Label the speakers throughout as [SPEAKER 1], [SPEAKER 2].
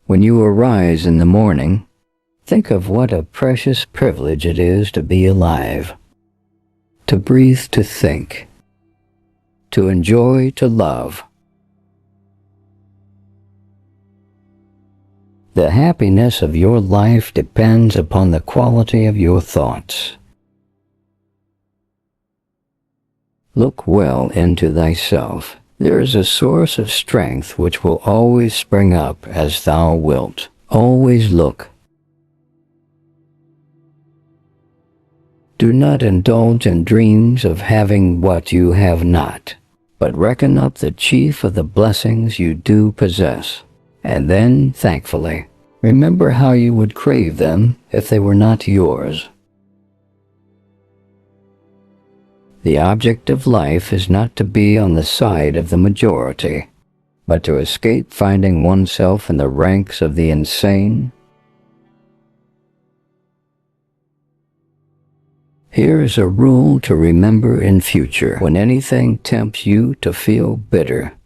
[SPEAKER 1] When you arise in the morning, think of what a precious privilege it is to be alive, to breathe, to think, to enjoy, to love. The happiness of your life depends upon the quality of your thoughts. Look well into thyself. There is a source of strength which will always spring up as thou wilt. Always look. Do not indulge in dreams of having what you have not, but reckon up the chief of the blessings you do possess, and then, thankfully, remember how you would crave them if they were not yours. The object of life is not to be on the side of the majority, but to escape finding oneself in the ranks of the insane. Here is a rule to remember in future when anything tempts you to feel bitter.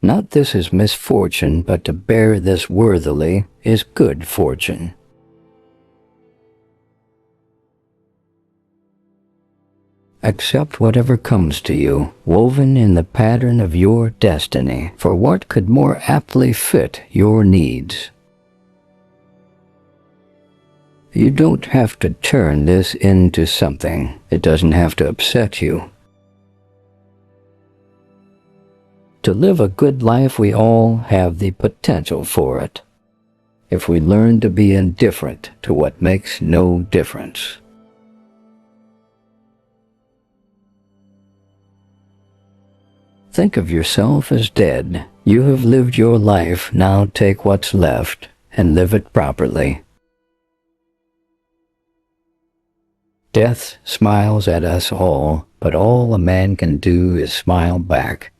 [SPEAKER 1] Not this is misfortune, but to bear this worthily is good fortune. Accept whatever comes to you, woven in the pattern of your destiny, for what could more aptly fit your needs? You don't have to turn this into something. It doesn't have to upset you. To live a good life, we all have the potential for it, if we learn to be indifferent to what makes no difference. Think of yourself as dead. You have lived your life, now take what's left and live it properly. Death smiles at us all, but all a man can do is smile back.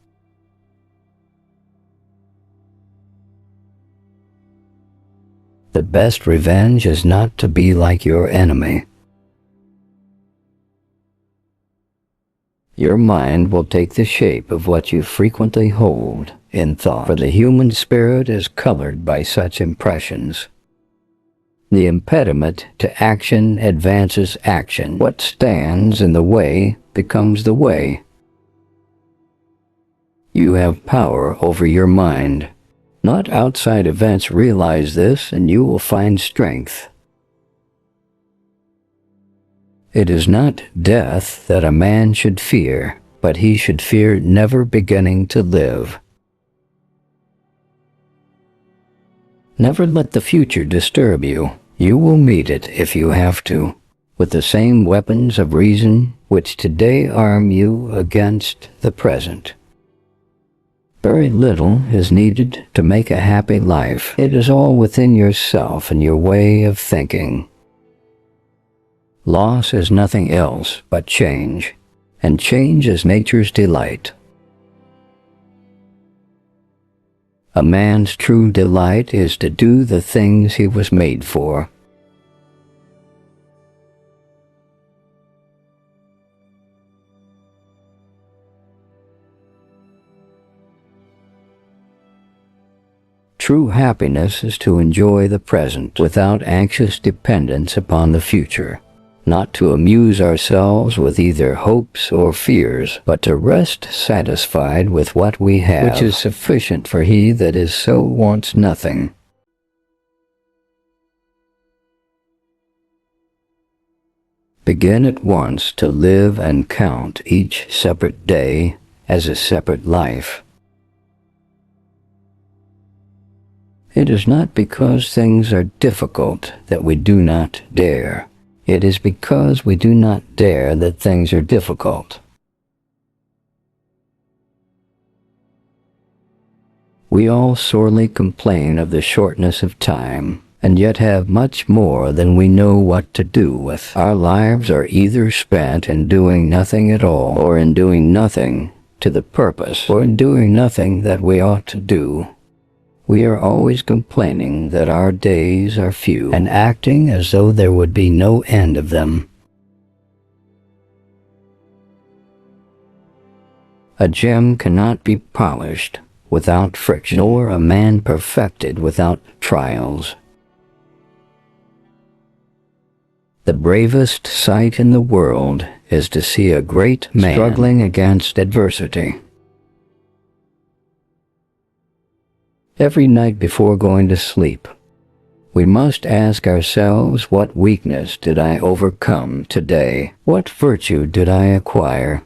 [SPEAKER 1] The best revenge is not to be like your enemy. Your mind will take the shape of what you frequently hold in thought, for the human spirit is colored by such impressions. The impediment to action advances action. What stands in the way becomes the way. You have power over your mind. Not outside events realize this, and you will find strength. It is not death that a man should fear, but he should fear never beginning to live. Never let the future disturb you. You will meet it, if you have to, with the same weapons of reason which today arm you against the present. Very little is needed to make a happy life. It is all within yourself and your way of thinking. Loss is nothing else but change, and change is nature's delight. A man's true delight is to do the things he was made for. True happiness is to enjoy the present without anxious dependence upon the future. Not to amuse ourselves with either hopes or fears, but to rest satisfied with what we have, which is sufficient for he that is so wants nothing. Begin at once to live and count each separate day as a separate life. It is not because things are difficult that we do not dare. It is because we do not dare that things are difficult. We all sorely complain of the shortness of time, and yet have much more than we know what to do with. Our lives are either spent in doing nothing at all, or in doing nothing to the purpose, or in doing nothing that we ought to do. We are always complaining that our days are few, and acting as though there would be no end of them. A gem cannot be polished without friction, nor a man perfected without trials. The bravest sight in the world is to see a great man struggling against adversity. Every night before going to sleep, we must ask ourselves, what weakness did I overcome today? What virtue did I acquire?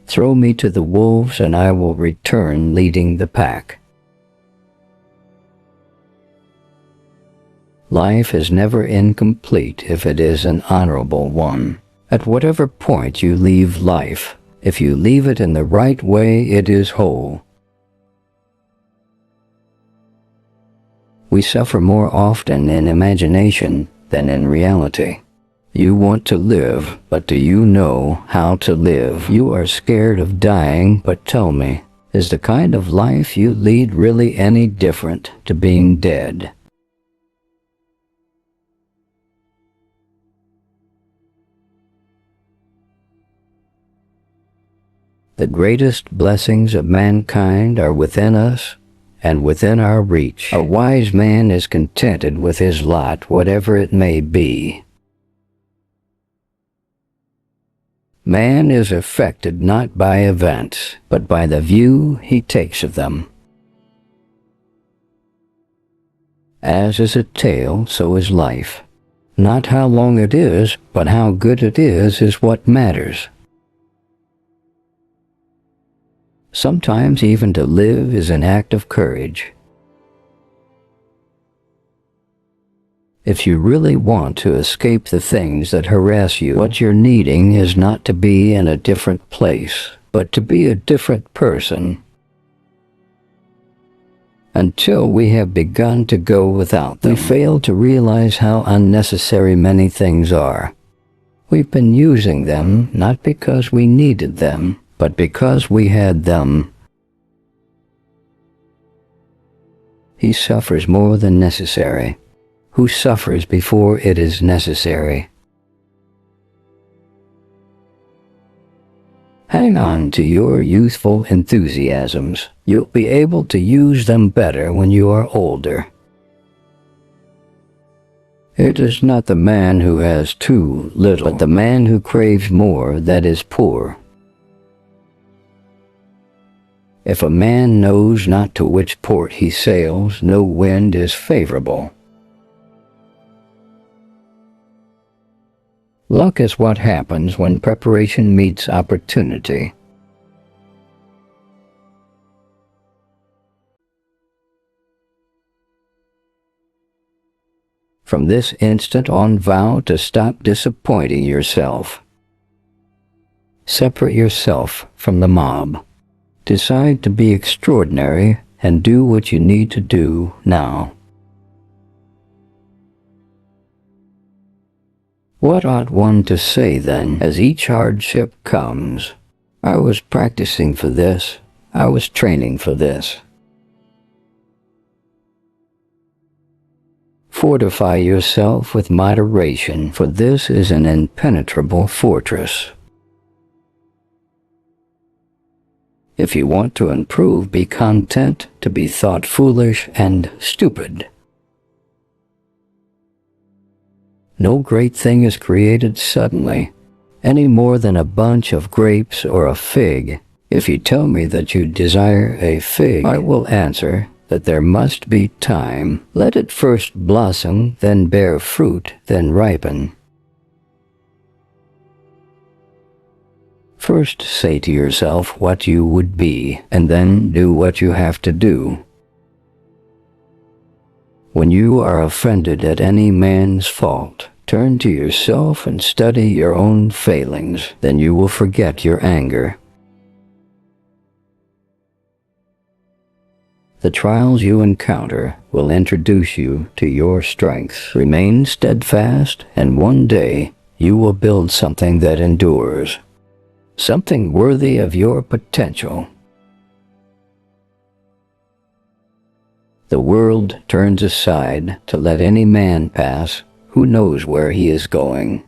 [SPEAKER 1] Throw me to the wolves and I will return leading the pack. Life is never incomplete if it is an honorable one. At whatever point you leave life, if you leave it in the right way, it is whole. We suffer more often in imagination than in reality. You want to live, but do you know how to live? You are scared of dying, but tell me, is the kind of life you lead really any different to being dead? The greatest blessings of mankind are within us and within our reach. A wise man is contented with his lot, whatever it may be. Man is affected not by events, but by the view he takes of them. As is a tale, so is life. Not how long it is, but how good it is what matters. Sometimes even to live is an act of courage. If you really want to escape the things that harass you, what you're needing is not to be in a different place, but to be a different person. Until we have begun to go without them, we fail to realize how unnecessary many things are. We've been using them not because we needed them, but because we had them. He suffers more than necessary, who suffers before it is necessary. Hang on to your youthful enthusiasms. You'll be able to use them better when you are older. It is not the man who has too little, but the man who craves more that is poor. If a man knows not to which port he sails, no wind is favorable. Luck is what happens when preparation meets opportunity. From this instant on, vow to stop disappointing yourself. Separate yourself from the mob. Decide to be extraordinary and do what you need to do now. What ought one to say then, as each hardship comes? I was practicing for this. I was training for this. Fortify yourself with moderation, for this is an impenetrable fortress. If you want to improve, be content to be thought foolish and stupid. No great thing is created suddenly, any more than a bunch of grapes or a fig. If you tell me that you desire a fig, I will answer that there must be time. Let it first blossom, then bear fruit, then ripen. First say to yourself what you would be, and then do what you have to do. When you are offended at any man's fault, turn to yourself and study your own failings. Then you will forget your anger. The trials you encounter will introduce you to your strengths. Remain steadfast, and one day you will build something that endures. Something worthy of your potential. The world turns aside to let any man pass who knows where he is going.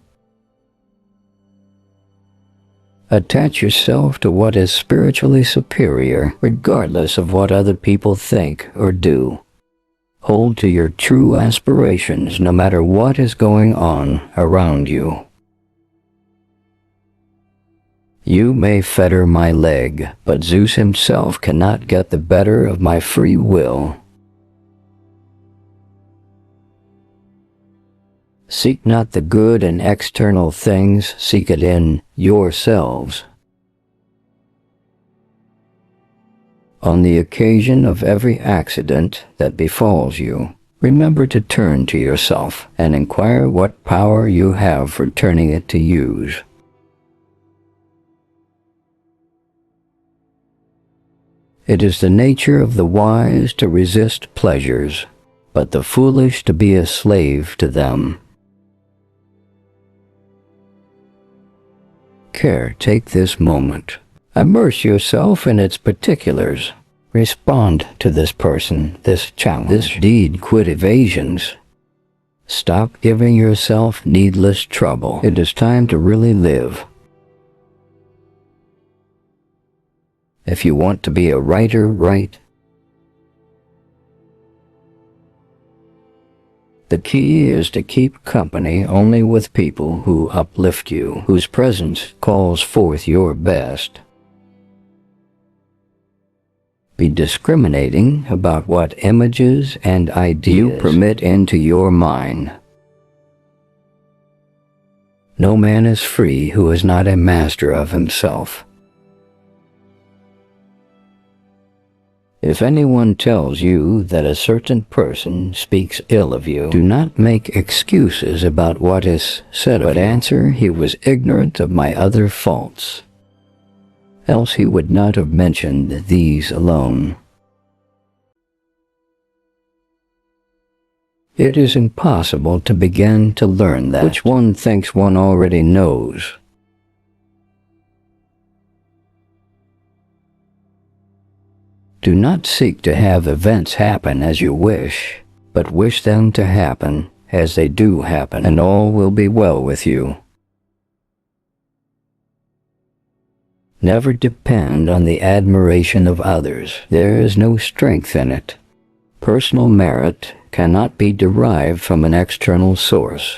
[SPEAKER 1] Attach yourself to what is spiritually superior, regardless of what other people think or do. Hold to your true aspirations no matter what is going on around you. You may fetter my leg, but Zeus himself cannot get the better of my free will. Seek not the good in external things, seek it in yourselves. On the occasion of every accident that befalls you, remember to turn to yourself and inquire what power you have for turning it to use. It is the nature of the wise to resist pleasures, but the foolish to be a slave to them. Care, take this moment. Immerse yourself in its particulars. Respond to this person, this challenge, this deed. Quit evasions. Stop giving yourself needless trouble. It is time to really live. If you want to be a writer, write. The key is to keep company only with people who uplift you, whose presence calls forth your best. Be discriminating about what images and ideas you permit into your mind. No man is free who is not a master of himself. If anyone tells you that a certain person speaks ill of you, do not make excuses about what is said of you, but answer, he was ignorant of my other faults. Else he would not have mentioned these alone. It is impossible to begin to learn that which one thinks one already knows. Do not seek to have events happen as you wish, but wish them to happen as they do happen, and all will be well with you. Never depend on the admiration of others. There is no strength in it. Personal merit cannot be derived from an external source.